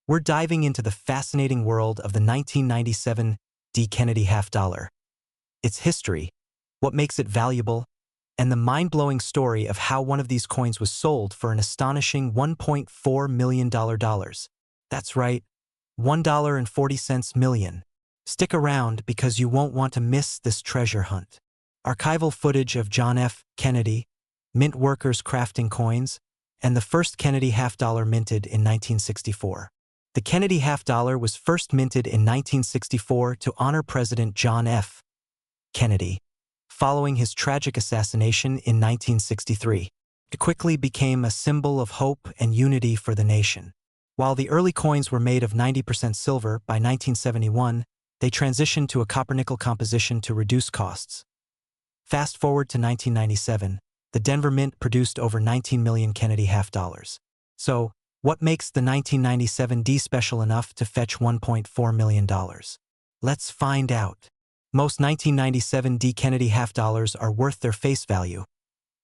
We're diving into the fascinating world of the 1997 D. Kennedy half dollar. Its history, what makes it valuable, and the mind-blowing story of how one of these coins was sold for an astonishing $1.4 million. That's right, $1.40 million. Stick around because you won't want to miss this treasure hunt. Archival footage of John F. Kennedy, mint workers crafting coins, and the first Kennedy half dollar minted in 1964. The Kennedy half dollar was first minted in 1964 to honor President John F. Kennedy, following his tragic assassination in 1963. It quickly became a symbol of hope and unity for the nation. While the early coins were made of 90% silver, by 1971, they transitioned to a copper-nickel composition to reduce costs. Fast forward to 1997, the Denver Mint produced over 19 million Kennedy half dollars. So, what makes the 1997 D special enough to fetch $1.4 million? Let's find out. Most 1997 D Kennedy half dollars are worth their face value,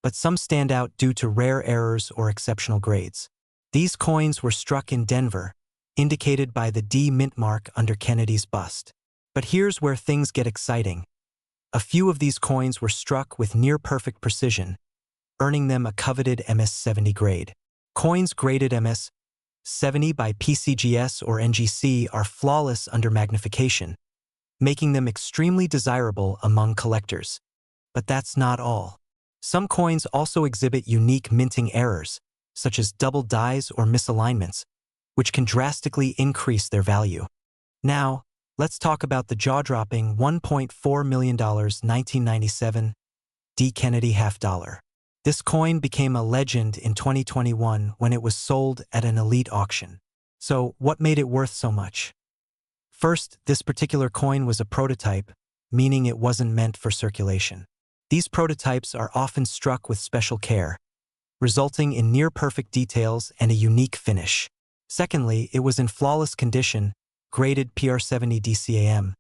but some stand out due to rare errors or exceptional grades. These coins were struck in Denver, indicated by the D mint mark under Kennedy's bust. But here's where things get exciting. A few of these coins were struck with near-perfect precision, earning them a coveted MS-70 grade. Coins graded MS-70 by PCGS or NGC are flawless under magnification, making them extremely desirable among collectors. But that's not all. Some coins also exhibit unique minting errors, such as double dies or misalignments, which can drastically increase their value. Now, let's talk about the jaw-dropping $1.4 million 1997 D. Kennedy half dollar. This coin became a legend in 2021 when it was sold at an elite auction. So, what made it worth so much? First, this particular coin was a prototype, meaning it wasn't meant for circulation. These prototypes are often struck with special care, resulting in near-perfect details and a unique finish. Secondly, it was in flawless condition, graded PR70 DCAM,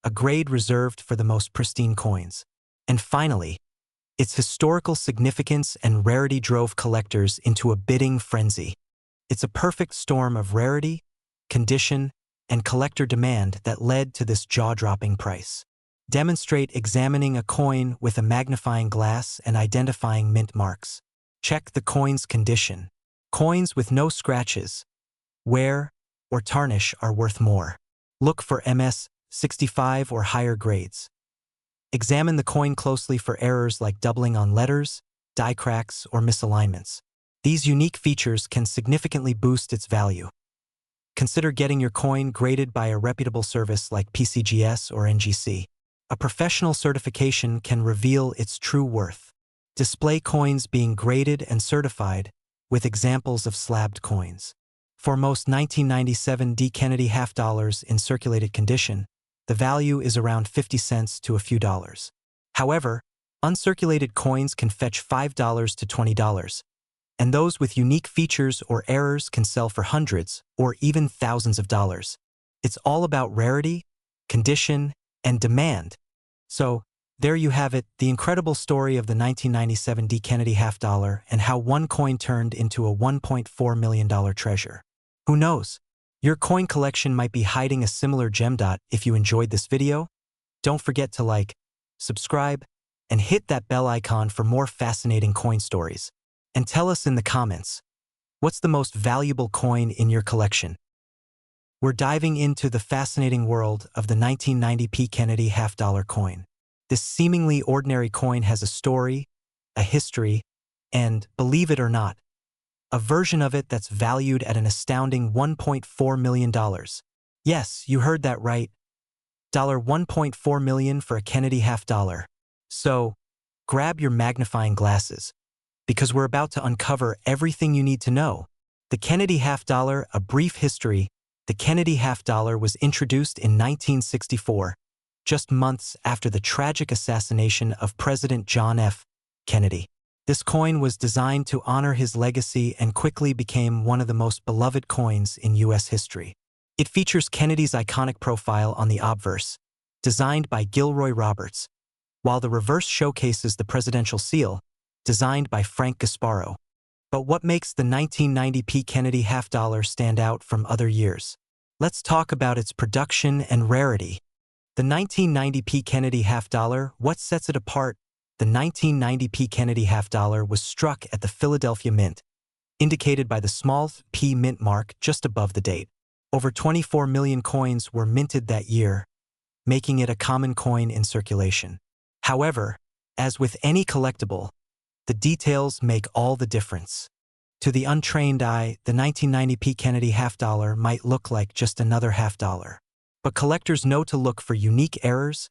a grade reserved for the most pristine coins. And finally, its historical significance and rarity drove collectors into a bidding frenzy. It's a perfect storm of rarity, condition, and collector demand that led to this jaw-dropping price. Demonstrate examining a coin with a magnifying glass and identifying mint marks. Check the coin's condition. Coins with no scratches, wear, or tarnish are worth more. Look for MS-65 or higher grades. Examine the coin closely for errors like doubling on letters, die cracks, or misalignments. These unique features can significantly boost its value. Consider getting your coin graded by a reputable service like PCGS or NGC. A professional certification can reveal its true worth. Display coins being graded and certified, with examples of slabbed coins. For most 1997 D. Kennedy half dollars in circulated condition, the value is around 50 cents to a few dollars. However, uncirculated coins can fetch $5 to $20, and those with unique features or errors can sell for hundreds or even thousands of dollars. It's all about rarity, condition, and demand. So, there you have it, the incredible story of the 1997 D. Kennedy half dollar and how one coin turned into a $1.4 million treasure. Who knows? Your coin collection might be hiding a similar gem. If you enjoyed this video, don't forget to like, subscribe, and hit that bell icon for more fascinating coin stories. And tell us in the comments, what's the most valuable coin in your collection? We're diving into the fascinating world of the 1990 P. Kennedy half dollar coin. This seemingly ordinary coin has a story, a history, and, believe it or not, a version of it that's valued at an astounding $1.4 million. Yes, you heard that right. $1.4 million for a Kennedy half dollar. So, grab your magnifying glasses, because we're about to uncover everything you need to know. The Kennedy half dollar, a brief history. The Kennedy half dollar was introduced in 1964, just months after the tragic assassination of President John F. Kennedy. This coin was designed to honor his legacy and quickly became one of the most beloved coins in U.S. history. It features Kennedy's iconic profile on the obverse, designed by Gilroy Roberts, while the reverse showcases the presidential seal, designed by Frank Gasparo. But what makes the 1990 Kennedy half-dollar stand out from other years? Let's talk about its production and rarity. The 1990 Kennedy half-dollar, what sets it apart? The 1990 Kennedy half-dollar was struck at the Philadelphia Mint, indicated by the small P mint mark just above the date. Over 24 million coins were minted that year, making it a common coin in circulation. However, as with any collectible, the details make all the difference. To the untrained eye, the 1990 Kennedy half-dollar might look like just another half-dollar. But collectors know to look for unique errors,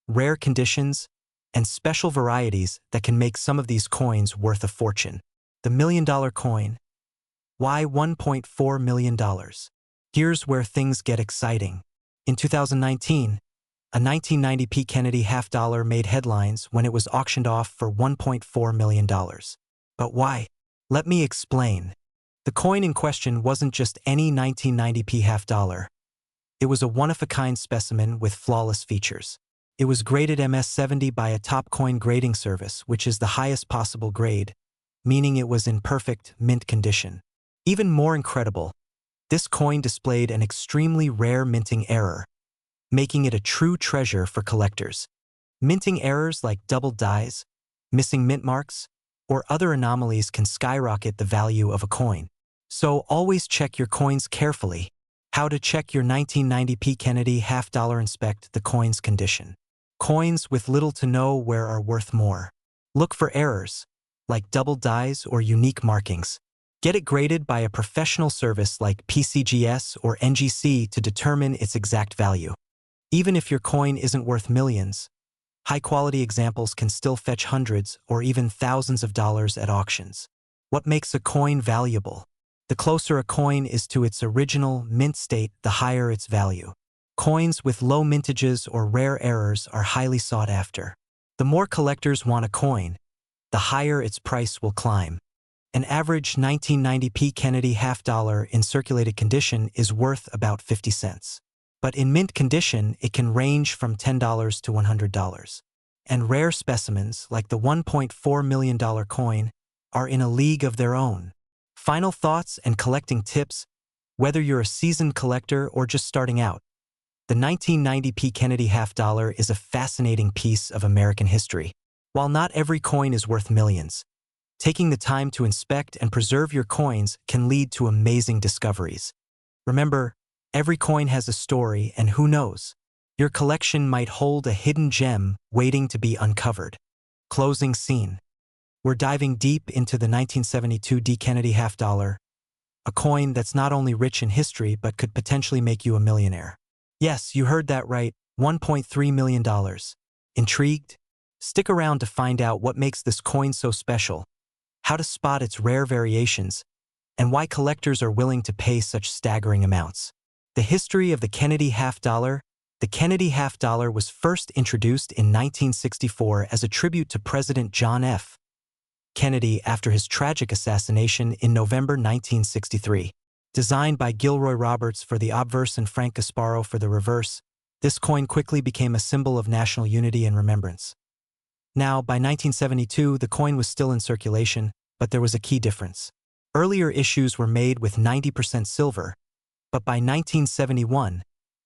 rare conditions, and special varieties that can make some of these coins worth a fortune. The $1 million coin. Why $1.4 million? Here's where things get exciting. In 2019, a 1990 Kennedy half-dollar made headlines when it was auctioned off for $1.4 million. But why? Let me explain. The coin in question wasn't just any 1990 half-dollar. It was a one-of-a-kind specimen with flawless features. It was graded MS-70 by a top coin grading service, which is the highest possible grade, meaning it was in perfect mint condition. Even more incredible, this coin displayed an extremely rare minting error, making it a true treasure for collectors. Minting errors like doubled dies, missing mint marks, or other anomalies can skyrocket the value of a coin. So always check your coins carefully. How to check your 1990 Kennedy half-dollar? Inspect the coin's condition. Coins with little to no wear are worth more. Look for errors, like double dies or unique markings. Get it graded by a professional service like PCGS or NGC to determine its exact value. Even if your coin isn't worth millions, high-quality examples can still fetch hundreds or even thousands of dollars at auctions. What makes a coin valuable? The closer a coin is to its original mint state, the higher its value. Coins with low mintages or rare errors are highly sought after. The more collectors want a coin, the higher its price will climb. An average 1990 Kennedy half-dollar in circulated condition is worth about 50 cents. But in mint condition, it can range from $10 to $100. And rare specimens, like the $1.4 million coin, are in a league of their own. Final thoughts and collecting tips. Whether you're a seasoned collector or just starting out, the 1990 Kennedy half-dollar is a fascinating piece of American history. While not every coin is worth millions, taking the time to inspect and preserve your coins can lead to amazing discoveries. Remember, every coin has a story, and who knows, your collection might hold a hidden gem waiting to be uncovered. Closing scene. We're diving deep into the 1972 Kennedy half-dollar, a coin that's not only rich in history but could potentially make you a millionaire. Yes, you heard that right, $1.3 million. Intrigued? Stick around to find out what makes this coin so special, how to spot its rare variations, and why collectors are willing to pay such staggering amounts. The history of the Kennedy half-dollar. The Kennedy half-dollar was first introduced in 1964 as a tribute to President John F. Kennedy after his tragic assassination in November 1963. Designed by Gilroy Roberts for the obverse and Frank Gasparo for the reverse, this coin quickly became a symbol of national unity and remembrance. Now, by 1972, the coin was still in circulation, but there was a key difference. Earlier issues were made with 90% silver, but by 1971,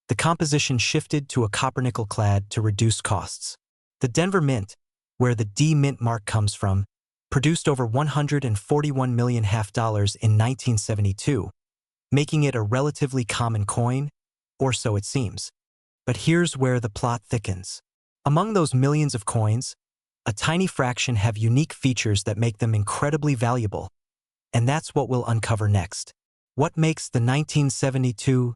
the composition shifted to a copper-nickel clad to reduce costs. The Denver Mint, where the D mint mark comes from, produced over 141 million half-dollars in 1972, making it a relatively common coin, or so it seems. But here's where the plot thickens. Among those millions of coins, a tiny fraction have unique features that make them incredibly valuable, and that's what we'll uncover next. What makes the 1972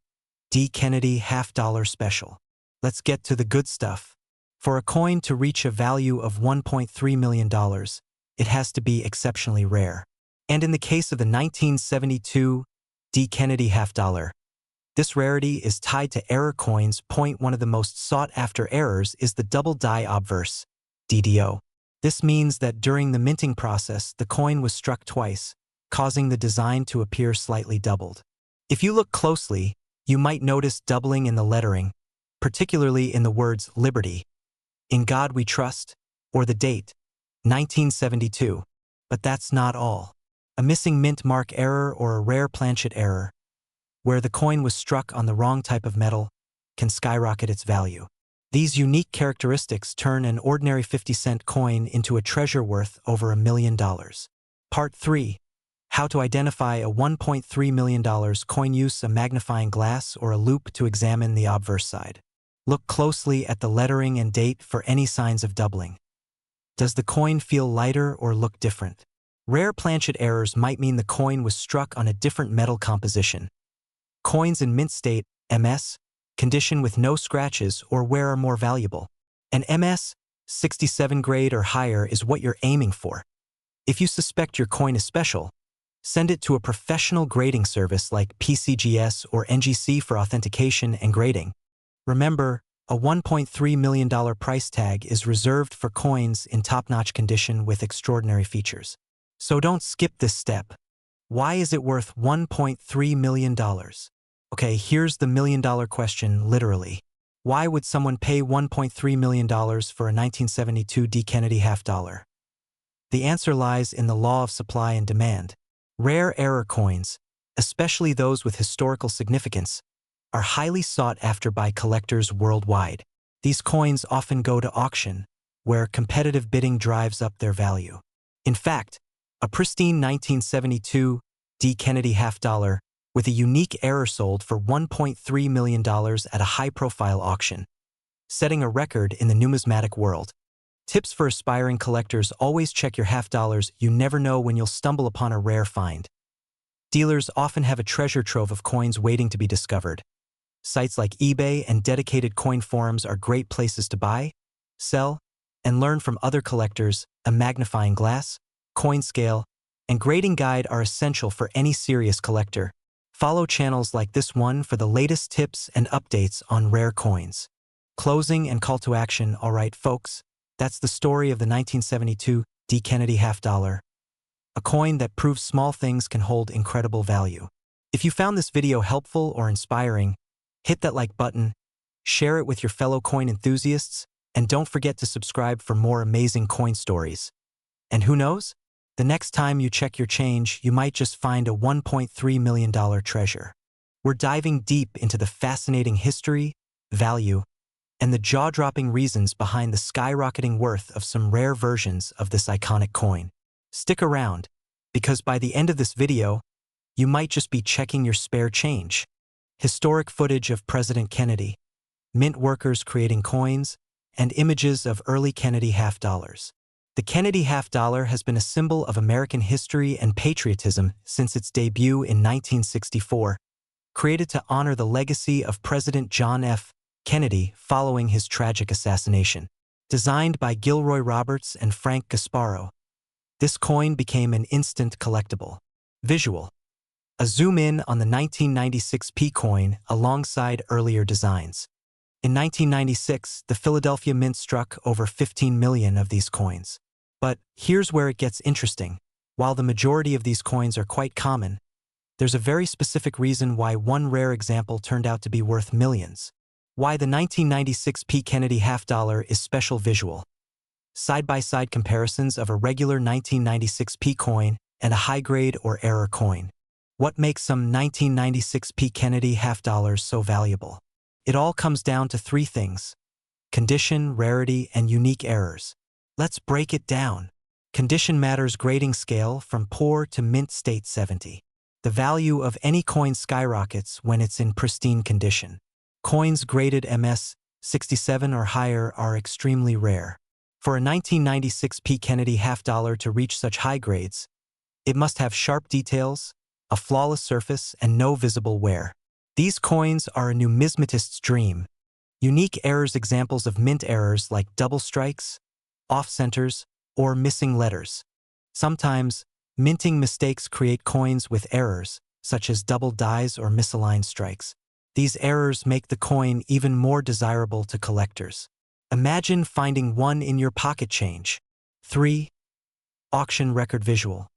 D. Kennedy half-dollar special? Let's get to the good stuff. For a coin to reach a value of $1.3 million, it has to be exceptionally rare. And in the case of the 1972 D. Kennedy half-dollar, this rarity is tied to error coins. One of the most sought-after errors is the double die obverse, DDO. This means that during the minting process, the coin was struck twice, causing the design to appear slightly doubled. If you look closely, you might notice doubling in the lettering, particularly in the words Liberty, In God We Trust, or the date, 1972. But that's not all. A missing mint mark error or a rare planchet error, where the coin was struck on the wrong type of metal, can skyrocket its value. These unique characteristics turn an ordinary 50-cent coin into a treasure worth over $1 million. Part 3. How to identify a $1.3 million coin. Use a magnifying glass or a loupe to examine the obverse side. Look closely at the lettering and date for any signs of doubling. Does the coin feel lighter or look different? Rare planchet errors might mean the coin was struck on a different metal composition. Coins in mint state, MS, condition with no scratches or wear are more valuable. An MS 67 grade or higher is what you're aiming for. If you suspect your coin is special, send it to a professional grading service like PCGS or NGC for authentication and grading. Remember, a $1.3 million price tag is reserved for coins in top-notch condition with extraordinary features. So don't skip this step. Why is it worth $1.3 million? Okay, here's the million-dollar question, literally. Why would someone pay $1.3 million for a 1972 D. Kennedy half-dollar? The answer lies in the law of supply and demand. Rare error coins, especially those with historical significance, are highly sought after by collectors worldwide. These coins often go to auction, where competitive bidding drives up their value. In fact, a pristine 1972 D. Kennedy half-dollar with a unique error sold for $1.3 million at a high-profile auction, setting a record in the numismatic world. Tips for aspiring collectors: always check your half-dollars. You never know when you'll stumble upon a rare find. Dealers often have a treasure trove of coins waiting to be discovered. Sites like eBay and dedicated coin forums are great places to buy, sell, and learn from other collectors. A magnifying glass, coin scale, and grading guide are essential for any serious collector. Follow channels like this one for the latest tips and updates on rare coins. Closing and call to action. Alright folks, that's the story of the 1972 D. Kennedy half-dollar. A coin that proves small things can hold incredible value. If you found this video helpful or inspiring, hit that like button, share it with your fellow coin enthusiasts, and don't forget to subscribe for more amazing coin stories. And who knows? The next time you check your change, you might just find a $1.3 million treasure. We're diving deep into the fascinating history, value, and the jaw-dropping reasons behind the skyrocketing worth of some rare versions of this iconic coin. Stick around, because by the end of this video, you might just be checking your spare change. Historic footage of President Kennedy, mint workers creating coins, and images of early Kennedy half-dollars. The Kennedy half-dollar has been a symbol of American history and patriotism since its debut in 1964, created to honor the legacy of President John F. Kennedy following his tragic assassination. Designed by Gilroy Roberts and Frank Gasparo, this coin became an instant collectible. Visual: a zoom-in on the 1996 P coin alongside earlier designs. In 1996, the Philadelphia Mint struck over 15 million of these coins. But here's where it gets interesting. While the majority of these coins are quite common, there's a very specific reason why one rare example turned out to be worth millions. Why the 1996 P Kennedy half-dollar is special. Visual: side-by-side comparisons of a regular 1996 P coin and a high-grade or error coin. What makes some 1996 P Kennedy half-dollars so valuable? It all comes down to three things: condition, rarity, and unique errors. Let's break it down. Condition matters. Grading scale from poor to mint state 70. The value of any coin skyrockets when it's in pristine condition. Coins graded MS 67 or higher are extremely rare. For a 1996 P Kennedy half-dollar to reach such high grades, it must have sharp details, a flawless surface, and no visible wear. These coins are a numismatist's dream. Unique errors: examples of mint errors like double strikes, off-centers, or missing letters. Sometimes, minting mistakes create coins with errors, such as double dies or misaligned strikes. These errors make the coin even more desirable to collectors. Imagine finding one in your pocket change. 3. Auction record. Visual: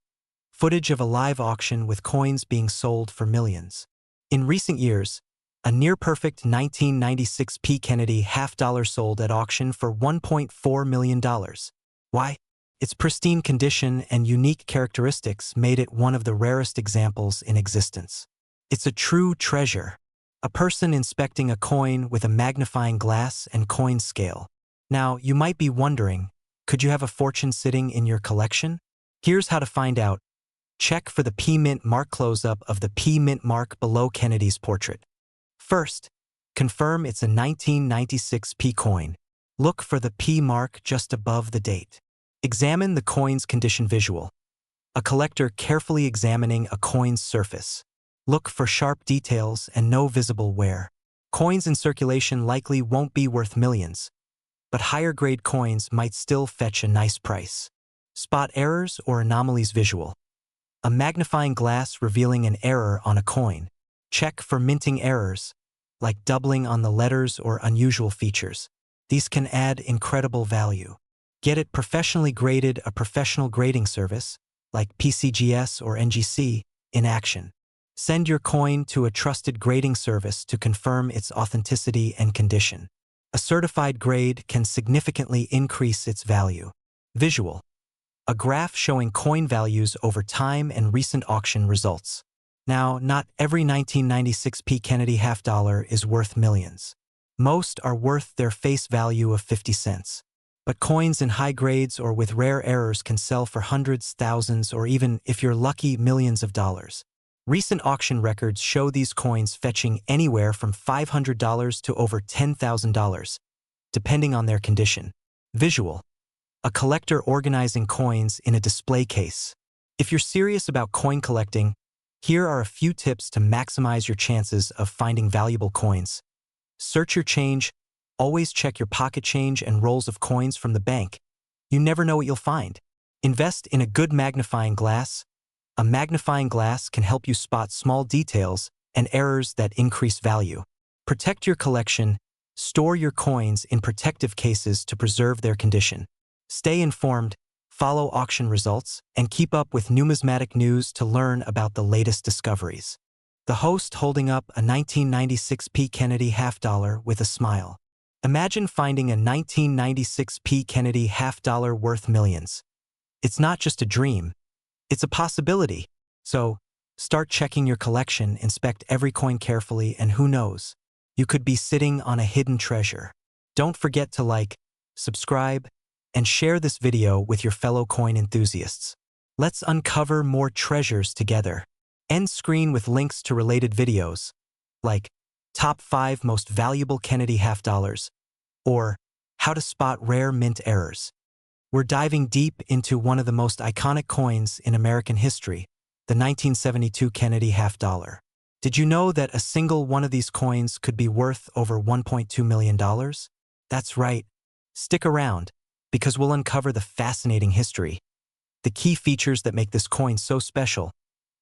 footage of a live auction with coins being sold for millions. In recent years, a near-perfect 1996 P Kennedy half-dollar sold at auction for $1.4 million. Why? Its pristine condition and unique characteristics made it one of the rarest examples in existence. It's a true treasure, a person inspecting a coin with a magnifying glass and coin scale. Now, you might be wondering, could you have a fortune sitting in your collection? Here's how to find out. Check for the P Mint mark close-up of the P Mint mark below Kennedy's portrait. First, confirm it's a 1996 P coin. Look for the P mark just above the date. Examine the coin's condition visual. A collector carefully examining a coin's surface. Look for sharp details and no visible wear. Coins in circulation likely won't be worth millions, but higher-grade coins might still fetch a nice price. Spot errors or anomalies visual. A magnifying glass revealing an error on a coin. Check for minting errors, like doubling on the letters or unusual features. These can add incredible value. Get it professionally graded, a professional grading service, like PCGS or NGC, in action. Send your coin to a trusted grading service to confirm its authenticity and condition. A certified grade can significantly increase its value. Visual. A graph showing coin values over time and recent auction results. Now, not every 1996 P Kennedy half-dollar is worth millions. Most are worth their face value of 50 cents. But coins in high grades or with rare errors can sell for hundreds, thousands, or even, if you're lucky, millions of dollars. Recent auction records show these coins fetching anywhere from $500 to over $10,000, depending on their condition. Visual. A collector organizing coins in a display case. If you're serious about coin collecting, here are a few tips to maximize your chances of finding valuable coins. Search your change. Always check your pocket change and rolls of coins from the bank. You never know what you'll find. Invest in a good magnifying glass. A magnifying glass can help you spot small details and errors that increase value. Protect your collection. Store your coins in protective cases to preserve their condition. Stay informed, follow auction results, and keep up with numismatic news to learn about the latest discoveries. The host holding up a 1996 P Kennedy half-dollar with a smile. Imagine finding a 1996 P Kennedy half-dollar worth millions. It's not just a dream, it's a possibility. So, start checking your collection, inspect every coin carefully, and who knows, you could be sitting on a hidden treasure. Don't forget to like, subscribe, and share this video with your fellow coin enthusiasts. Let's uncover more treasures together. End screen with links to related videos, like Top 5 Most Valuable Kennedy Half-Dollars, or How to Spot Rare Mint Errors. We're diving deep into one of the most iconic coins in American history, the 1972 Kennedy half-dollar. Did you know that a single one of these coins could be worth over $1.2 million? That's right. Stick around, because we'll uncover the fascinating history, the key features that make this coin so special,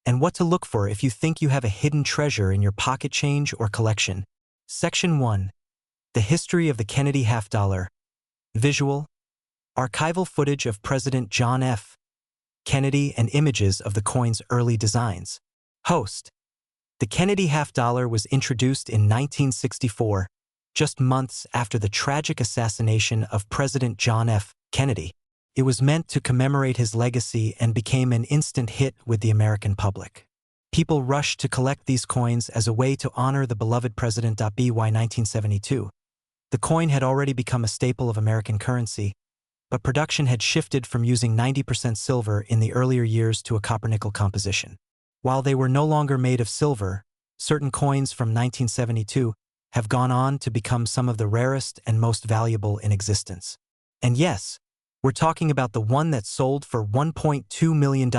and what to look for if you think you have a hidden treasure in your pocket change or collection. Section 1. The History of the Kennedy Half-Dollar. Visual. Archival footage of President John F. Kennedy and images of the coin's early designs. Host. The Kennedy half-dollar was introduced in 1964, just months after the tragic assassination of President John F. Kennedy. It was meant to commemorate his legacy and became an instant hit with the American public. People rushed to collect these coins as a way to honor the beloved president. By 1972, the coin had already become a staple of American currency, but production had shifted from using 90% silver in the earlier years to a copper-nickel composition. While they were no longer made of silver, certain coins from 1972 have gone on to become some of the rarest and most valuable in existence. And yes, we're talking about the one that sold for $1.2 million.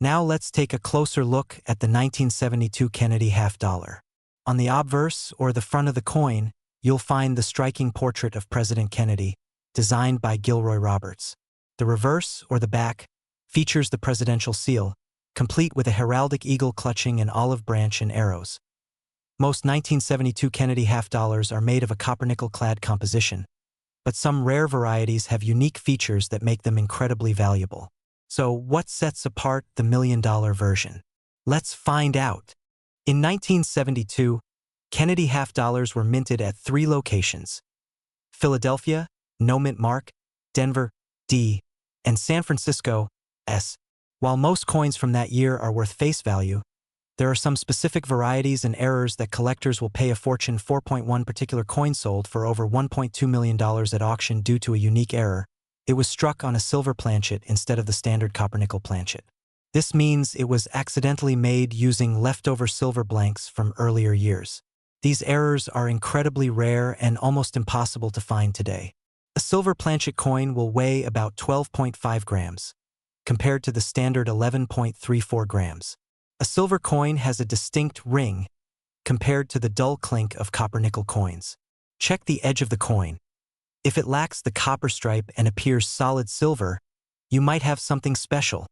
Now let's take a closer look at the 1972 Kennedy half-dollar. On the obverse, or the front of the coin, you'll find the striking portrait of President Kennedy, designed by Gilroy Roberts. The reverse, or the back, features the presidential seal, complete with a heraldic eagle clutching an olive branch and arrows. Most 1972 Kennedy half-dollars are made of a copper-nickel-clad composition, but some rare varieties have unique features that make them incredibly valuable. So, what sets apart the million-dollar version? Let's find out. In 1972, Kennedy half-dollars were minted at 3 locations: Philadelphia, no mint mark; Denver, D; and San Francisco S. While most coins from that year are worth face value, there are some specific varieties and errors that collectors will pay a fortune. 4.1 particular coin sold for over $1.2 million at auction due to a unique error. It was struck on a silver planchet instead of the standard copper-nickel planchet. This means it was accidentally made using leftover silver blanks from earlier years. These errors are incredibly rare and almost impossible to find today. A silver planchet coin will weigh about 12.5 grams, compared to the standard 11.34 grams. A silver coin has a distinct ring, compared to the dull clink of copper-nickel coins. Check the edge of the coin. If it lacks the copper stripe and appears solid silver, you might have something special.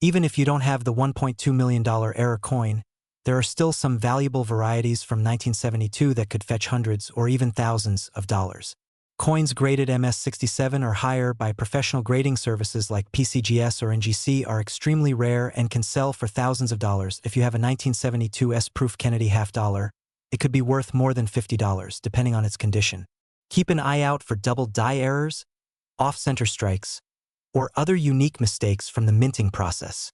Even if you don't have the $1.2 million error coin, there are still some valuable varieties from 1972 that could fetch hundreds or even thousands of dollars. Coins graded MS67 or higher by professional grading services like PCGS or NGC are extremely rare and can sell for thousands of dollars. If you have a 1972 S-proof Keenedy $50, it could be worth more than $50, depending on its condition. Keep an eye out for double die errors, off-center strikes, or other unique mistakes from the minting process.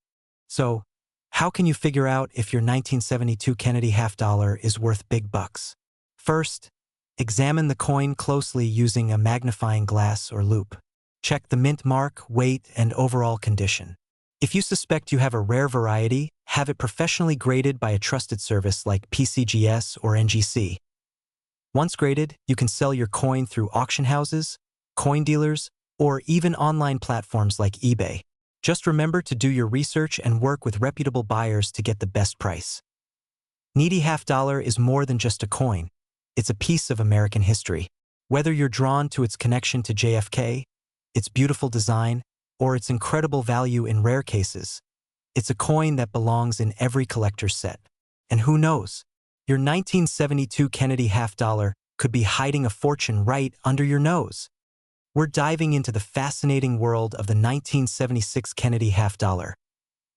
So, how can you figure out if your 1972 Keenedy $50 is worth big bucks? First, examine the coin closely using a magnifying glass or loupe. Check the mint mark, weight, and overall condition. If you suspect you have a rare variety, have it professionally graded by a trusted service like PCGS or NGC. Once graded, you can sell your coin through auction houses, coin dealers, or even online platforms like eBay. Just remember to do your research and work with reputable buyers to get the best price. Keenedy $50 is more than just a coin. It's a piece of American history. Whether you're drawn to its connection to JFK, its beautiful design, or its incredible value in rare cases, it's a coin that belongs in every collector's set. And who knows? Your 1972 Keenedy $50 could be hiding a fortune right under your nose. We're diving into the fascinating world of the 1976 Keenedy $50,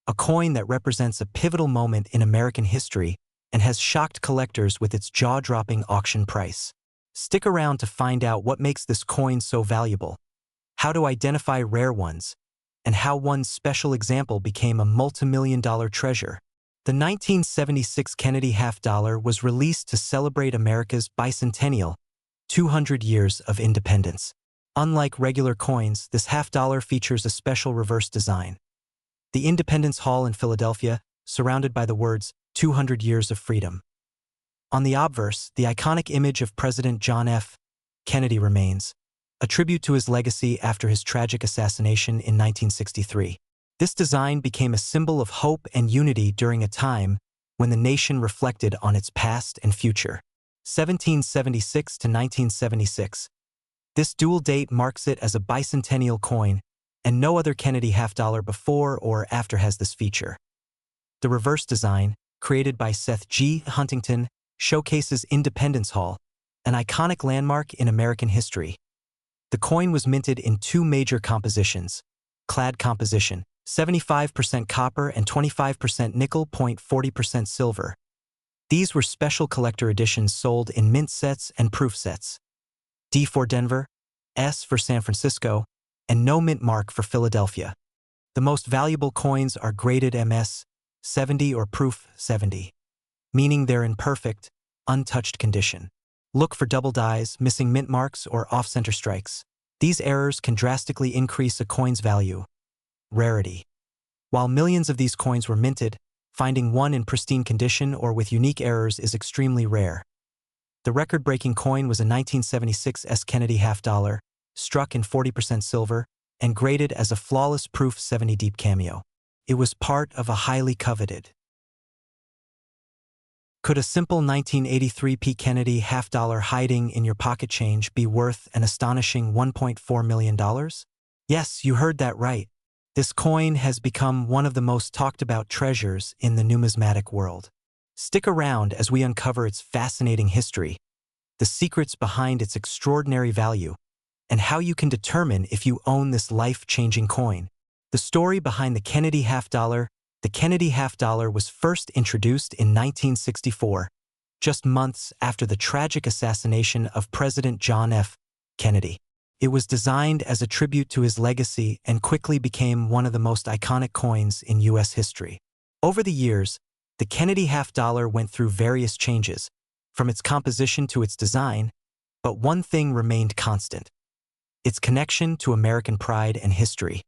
a coin that represents a pivotal moment in American history and has shocked collectors with its jaw-dropping auction price. Stick around to find out what makes this coin so valuable, how to identify rare ones, and how one special example became a multi-million-dollar treasure. The 1976 Keenedy $50 was released to celebrate America's Bicentennial, 200 years of independence. Unlike regular coins, this $50 features a special reverse design. The Independence Hall in Philadelphia, surrounded by the words, 200 Years of Freedom. On the obverse, the iconic image of President John F. Kennedy remains, a tribute to his legacy after his tragic assassination in 1963. This design became a symbol of hope and unity during a time when the nation reflected on its past and future. 1776 to 1976. This dual date marks it as a bicentennial coin, and no other Keenedy $50 before or after has this feature. The reverse design, created by Seth G. Huntington, showcases Independence Hall, an iconic landmark in American history. The coin was minted in two major compositions: clad composition, 75% copper and 25% nickel, 40% silver. These were special collector editions sold in mint sets and proof sets. D for Denver, S for San Francisco, and no mint mark for Philadelphia. The most valuable coins are graded MS 70 or proof 70, meaning they're in perfect, untouched condition. Look for double dies, missing mint marks, or off-center strikes. These errors can drastically increase a coin's value. Rarity. While millions of these coins were minted, finding one in pristine condition or with unique errors is extremely rare. The record-breaking coin was a 1976 S Keenedy $50, struck in 40% silver, and graded as a flawless proof 70 deep cameo. It was part of a highly coveted. Could a simple 1983 P Keenedy $50 hiding in your pocket change be worth an astonishing $1.4 million? Yes, you heard that right. This coin has become one of the most talked about treasures in the numismatic world. Stick around as we uncover its fascinating history, the secrets behind its extraordinary value, and how you can determine if you own this life-changing coin. The story behind the Keenedy $50. The Keenedy $50 was first introduced in 1964, just months after the tragic assassination of President John F. Kennedy. It was designed as a tribute to his legacy and quickly became one of the most iconic coins in U.S. history. Over the years, the Kennedy half-dollar went through various changes, from its composition to its design, but one thing remained constant: its connection to American pride and history.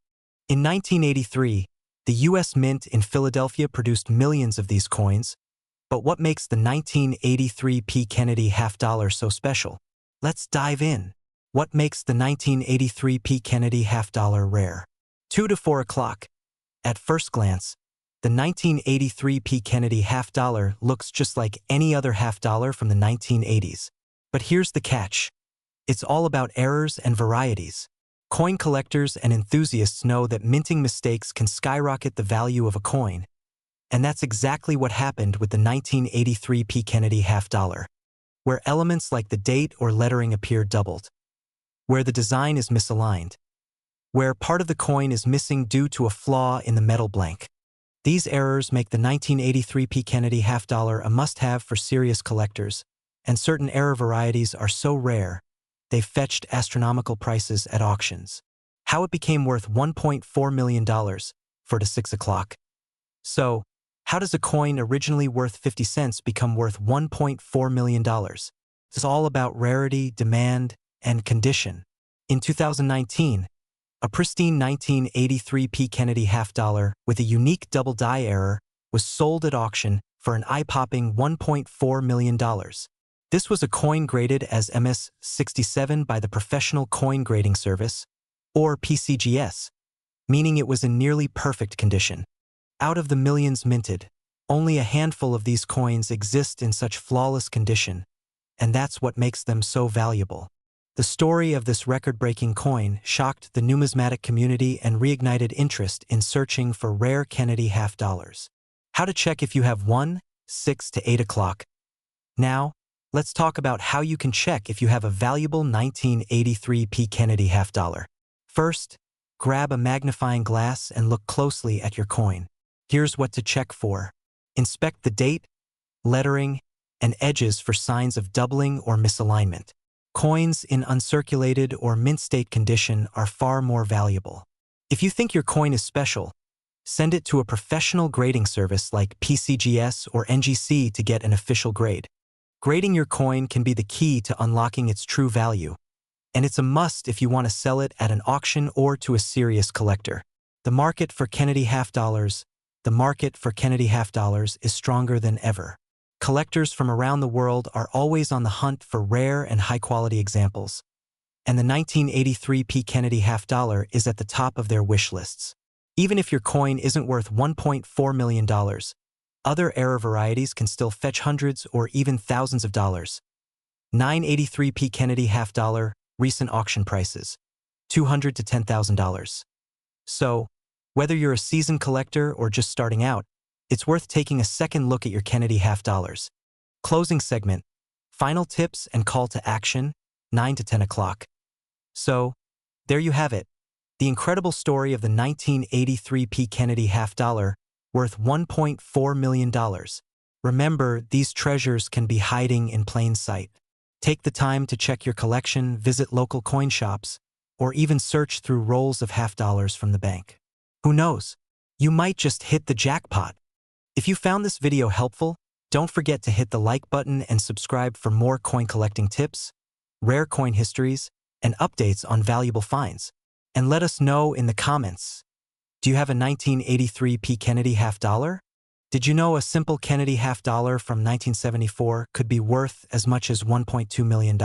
In 1983, the U.S. Mint in Philadelphia produced millions of these coins, but what makes the 1983 P. Kennedy half-dollar so special? Let's dive in. What makes the 1983 P. Kennedy half-dollar rare? 2 to 4 o'clock. At first glance, the 1983 P. Kennedy half-dollar looks just like any other half-dollar from the 1980s. But here's the catch. It's all about errors and varieties. Coin collectors and enthusiasts know that minting mistakes can skyrocket the value of a coin. And that's exactly what happened with the 1983 P. Kennedy half-dollar, where elements like the date or lettering appear doubled, where the design is misaligned, where part of the coin is missing due to a flaw in the metal blank. These errors make the 1983 P. Kennedy half-dollar a must-have for serious collectors, and certain error varieties are so rare, they've fetched astronomical prices at auctions. How it became worth $1.4 million for the 6 o'clock. So, how does a coin originally worth 50 cents become worth $1.4 million? It's all about rarity, demand, and condition. In 2019, a pristine 1983 P. Kennedy half-dollar with a unique double die error was sold at auction for an eye-popping $1.4 million. This was a coin graded as MS-67 by the Professional Coin Grading Service, or PCGS, meaning it was in nearly perfect condition. Out of the millions minted, only a handful of these coins exist in such flawless condition, and that's what makes them so valuable. The story of this record-breaking coin shocked the numismatic community and reignited interest in searching for rare Kennedy half-dollars. How to check if you have 1, 6 to 8 o'clock. Now, let's talk about how you can check if you have a valuable 1983 P. Kennedy half-dollar. First, grab a magnifying glass and look closely at your coin. Here's what to check for. Inspect the date, lettering, and edges for signs of doubling or misalignment. Coins in uncirculated or mint-state condition are far more valuable. If you think your coin is special, send it to a professional grading service like PCGS or NGC to get an official grade. Grading your coin can be the key to unlocking its true value, and it's a must if you want to sell it at an auction or to a serious collector. The market for Kennedy half-dollars is stronger than ever. Collectors from around the world are always on the hunt for rare and high-quality examples, and the 1983 P. Kennedy half-dollar is at the top of their wish lists. Even if your coin isn't worth $1.4 million, other error varieties can still fetch hundreds or even thousands of dollars. 983 P. Kennedy half-dollar, recent auction prices, $200 to $10,000. So, whether you're a seasoned collector or just starting out, it's worth taking a second look at your Kennedy half-dollars. Closing segment, final tips and call to action, 9 to 10 o'clock. So, there you have it, the incredible story of the 1983 P. Kennedy half-dollar, worth $1.4 million. Remember, these treasures can be hiding in plain sight. Take the time to check your collection, visit local coin shops, or even search through rolls of half-dollars from the bank. Who knows? You might just hit the jackpot. If you found this video helpful, don't forget to hit the like button and subscribe for more coin collecting tips, rare coin histories, and updates on valuable finds. And let us know in the comments. Do you have a 1983 P. Kennedy half-dollar? Did you know a simple Kennedy half-dollar from 1974 could be worth as much as $1.2 million?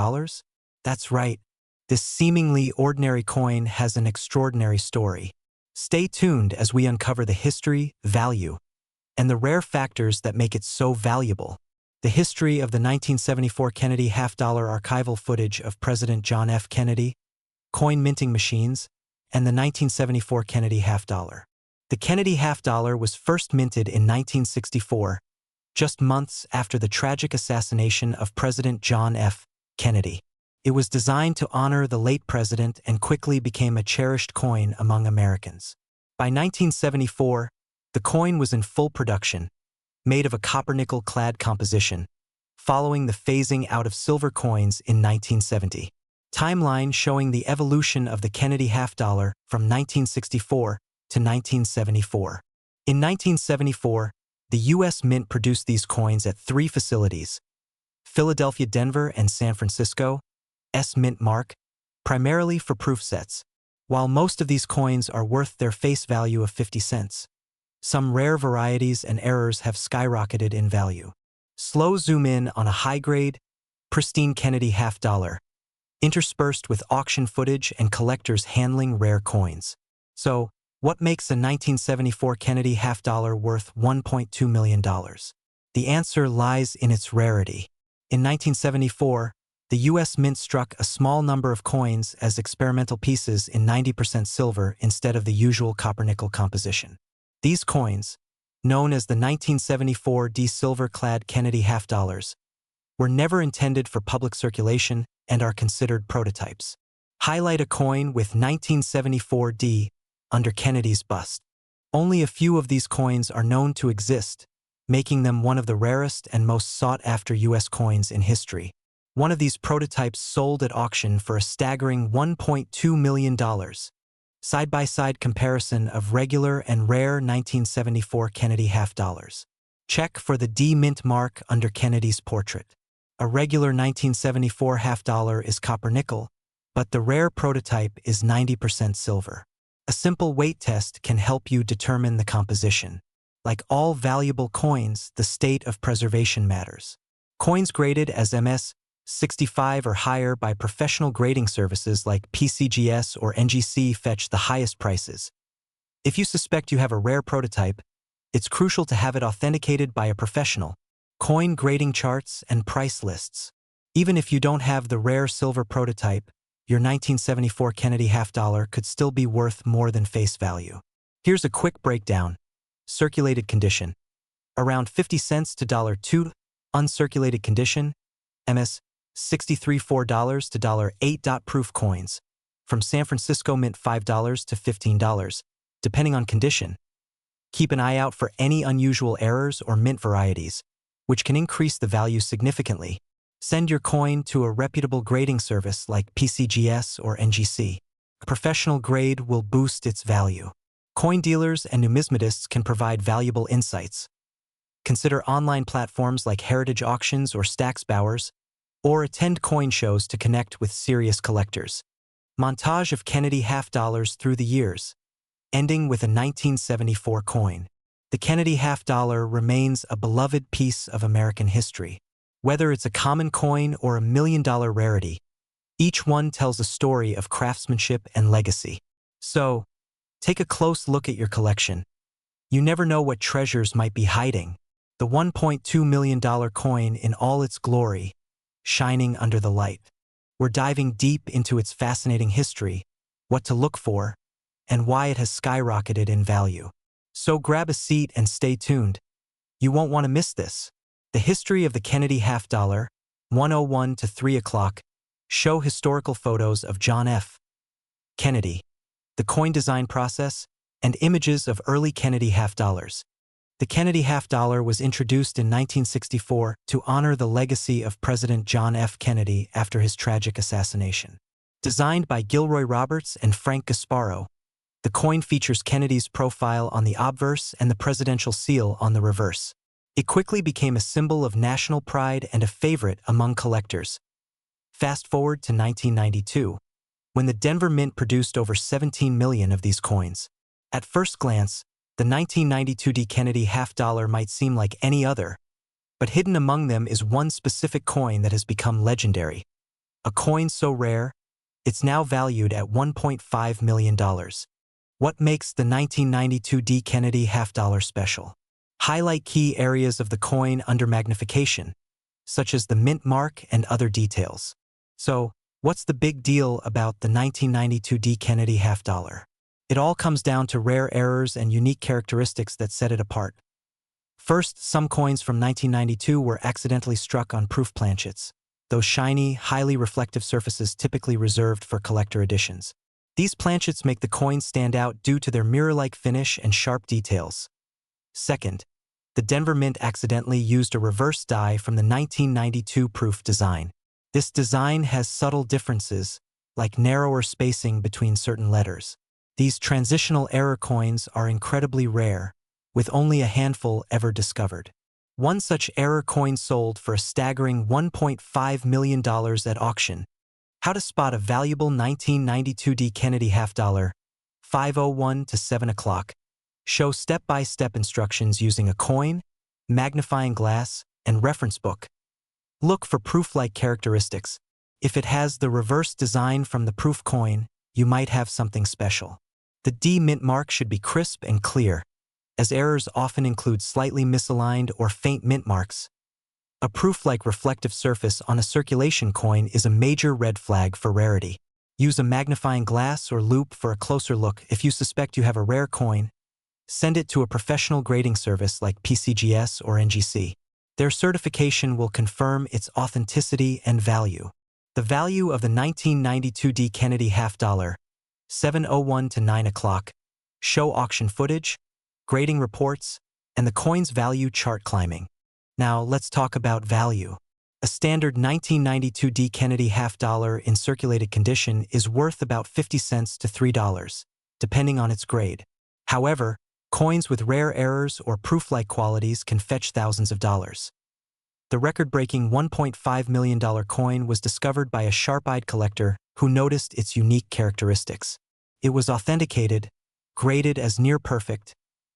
That's right. This seemingly ordinary coin has an extraordinary story. Stay tuned as we uncover the history, value, and the rare factors that make it so valuable. The history of the 1974 Kennedy half-dollar, archival footage of President John F. Kennedy, coin minting machines, and the 1974 Kennedy half-dollar. The Kennedy half-dollar was first minted in 1964, just months after the tragic assassination of President John F. Kennedy. It was designed to honor the late president and quickly became a cherished coin among Americans. By 1974, the coin was in full production, made of a copper-nickel-clad composition, following the phasing out of silver coins in 1970. Timeline showing the evolution of the Kennedy half-dollar from 1964 to 1974. In 1974, the U.S. Mint produced these coins at 3 facilities: Philadelphia, Denver, and San Francisco, Mint mark, primarily for proof sets, while most of these coins are worth their face value of 50 cents. Some rare varieties and errors have skyrocketed in value. Slow zoom in on a high-grade, pristine Kennedy half-dollar, interspersed with auction footage and collectors handling rare coins. So, what makes a 1974 Kennedy half-dollar worth $1.2 million? The answer lies in its rarity. In 1974, the U.S. Mint struck a small number of coins as experimental pieces in 90% silver instead of the usual copper-nickel composition. These coins, known as the 1974 silver-clad Kennedy half-dollars, were never intended for public circulation and are considered prototypes. Highlight a coin with 1974 D under Kennedy's bust. Only a few of these coins are known to exist, making them one of the rarest and most sought-after U.S. coins in history. One of these prototypes sold at auction for a staggering $1.2 million. Side-by-side comparison of regular and rare 1974 Kennedy half-dollars. Check for the D mint mark under Kennedy's portrait. A regular 1974 half-dollar is copper-nickel, but the rare prototype is 90% silver. A simple weight test can help you determine the composition. Like all valuable coins, the state of preservation matters. Coins graded as MS 65 or higher by professional grading services like PCGS or NGC fetch the highest prices. If you suspect you have a rare prototype, it's crucial to have it authenticated by a professional. Coin grading charts and price lists. Even if you don't have the rare silver prototype, your 1974 Kennedy half-dollar could still be worth more than face value. Here's a quick breakdown. Circulated condition: around 50 cents to $2. Uncirculated condition: MS 63 $4 to $8. Proof coins: from San Francisco Mint $5 to $15, depending on condition. Keep an eye out for any unusual errors or mint varieties, which can increase the value significantly. Send your coin to a reputable grading service like PCGS or NGC. A professional grade will boost its value. Coin dealers and numismatists can provide valuable insights. Consider online platforms like Heritage Auctions or Stax Bowers, or attend coin shows to connect with serious collectors. Montage of Kennedy half-dollars through the years, ending with a 1974 coin. The Kennedy half-dollar remains a beloved piece of American history. Whether it's a common coin or a million-dollar rarity, each one tells a story of craftsmanship and legacy. So, take a close look at your collection. You never know what treasures might be hiding. The $1.2 million coin in all its glory, shining under the light. We're diving deep into its fascinating history, what to look for, and why it has skyrocketed in value. So grab a seat and stay tuned. You won't want to miss this. The history of the Kennedy half-dollar, 101 to 3 o'clock, show historical photos of John F. Kennedy, the coin design process, and images of early Kennedy half-dollars. The Kennedy half-dollar was introduced in 1964 to honor the legacy of President John F. Kennedy after his tragic assassination. Designed by Gilroy Roberts and Frank Gasparo, the coin features Kennedy's profile on the obverse and the presidential seal on the reverse. It quickly became a symbol of national pride and a favorite among collectors. Fast forward to 1992, when the Denver Mint produced over 17 million of these coins. At first glance, the 1992 D Kennedy half-dollar might seem like any other, but hidden among them is one specific coin that has become legendary. A coin so rare, it's now valued at $1.5 million. What makes the 1992 D Kennedy half-dollar special? Highlight key areas of the coin under magnification, such as the mint mark and other details. So, what's the big deal about the 1992 D Kennedy half-dollar? It all comes down to rare errors and unique characteristics that set it apart. First, some coins from 1992 were accidentally struck on proof planchets, those shiny, highly reflective surfaces typically reserved for collector editions. These planchets make the coins stand out due to their mirror-like finish and sharp details. Second, the Denver Mint accidentally used a reverse die from the 1992 proof design. This design has subtle differences, like narrower spacing between certain letters. These transitional error coins are incredibly rare, with only a handful ever discovered. One such error coin sold for a staggering $1.5 million at auction. How to spot a valuable 1992 D. Kennedy half dollar, 5:01 to 7 o'clock. Show step-by-step instructions using a coin, magnifying glass, and reference book. Look for proof-like characteristics. If it has the reverse design from the proof coin, you might have something special. The D mint mark should be crisp and clear, as errors often include slightly misaligned or faint mint marks. A proof-like reflective surface on a circulation coin is a major red flag for rarity. Use a magnifying glass or loupe for a closer look. If you suspect you have a rare coin, send it to a professional grading service like PCGS or NGC. Their certification will confirm its authenticity and value. The value of the 1992 D. Kennedy half dollar, 7:01 to 9 o'clock. Show auction footage, grading reports, and the coin's value chart climbing. Now let's talk about value. A standard 1992 D. Kennedy half dollar in circulated condition is worth about 50 cents to $3, depending on its grade. However, coins with rare errors or proof-like qualities can fetch thousands of dollars. The record-breaking $1.5 million coin was discovered by a sharp-eyed collector who noticed its unique characteristics. It was authenticated, graded as near-perfect,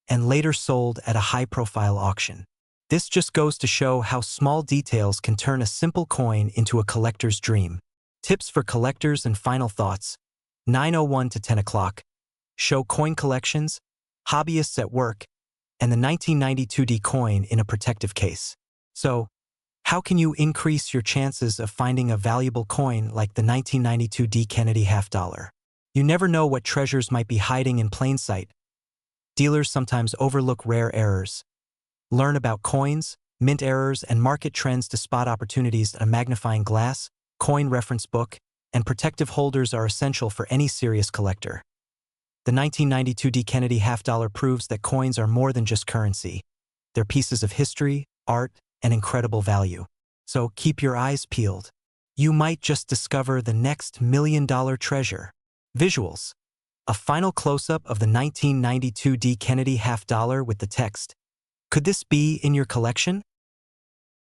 and later sold at a high-profile auction. This just goes to show how small details can turn a simple coin into a collector's dream. Tips for collectors and final thoughts. 9:01 to 10 o'clock. Show coin collections, hobbyists at work, and the 1992 D coin in a protective case. So, how can you increase your chances of finding a valuable coin like the 1992 D. Kennedy half dollar? You never know what treasures might be hiding in plain sight. Dealers sometimes overlook rare errors. Learn about coins, mint errors, and market trends to spot opportunities. A magnifying glass, coin reference book, and protective holders are essential for any serious collector. The 1992 D. Kennedy half dollar proves that coins are more than just currency. They're pieces of history, art, and incredible value. So keep your eyes peeled. You might just discover the next million-dollar treasure. Visuals. A final close-up of the 1992 D. Kennedy half dollar with the text. Could this be in your collection?